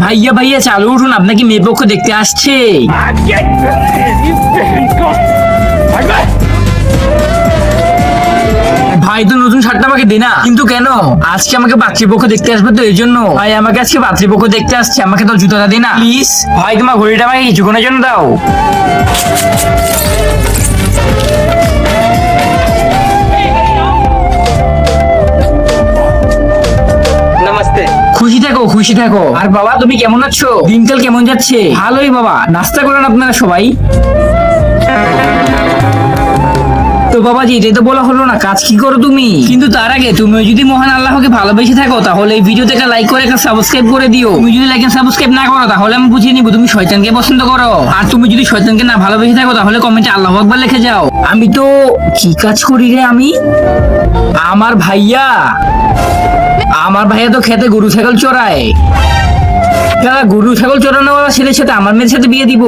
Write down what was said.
ভাইয়া ভাইয়া চালু উঠুন, আপনাকে মেয়ে পক্ষ দেখতে আসছে। ভাই তো নতুন শার্টটা আমাকে দে না। কিন্তু কেন? আজকে আমাকে পাত্রীপক্ষ দেখতে আসবে তো এই জন্য। ভাই আমাকে আজকে পাত্রীপক্ষ দেখতে আসছে, আমাকে তো জুতোটা দে না প্লিজ। ভাই তোমার ঘড়িটা আমাকে কিছুক্ষণের জন্য দাও। नमस्ते। খুশি থাকো খুশি থাকো। আর বাবা তুমি কেমন আছো? দিনকাল কেমন যাচ্ছে? ভালোই বাবা। নাস্তা করেন আপনারা সবাই? তো বাবাজি এটাই তো বলা হলো না, কাজ কি করো তুমি? কিন্তু তার আগে তুমি যদি মহান আল্লাহকে ভালোবেসে থাকো তাহলে এই ভিডিওতে একটা লাইক করে একটা সাবস্ক্রাইব করে দিও। তুমি যদি লাইক এন্ড সাবস্ক্রাইব না করো তাহলে আমি বুঝিয়ে নিব তুমি শয়তানকে পছন্দ করো। আর তুমি যদি শয়তানকে না ভালোবেসে থাকো তাহলে কমেন্টে আল্লাহু আকবার লিখে যাও। আমি তো কি কাজ করি রে আমি? আমার ভাইয়া তো খেতে গরু ছাগল চড়ায়। গরু ছাগল চড়ানোওয়ালা ছেলের সাথে আমার মেয়ের সাথে বিয়ে দিব?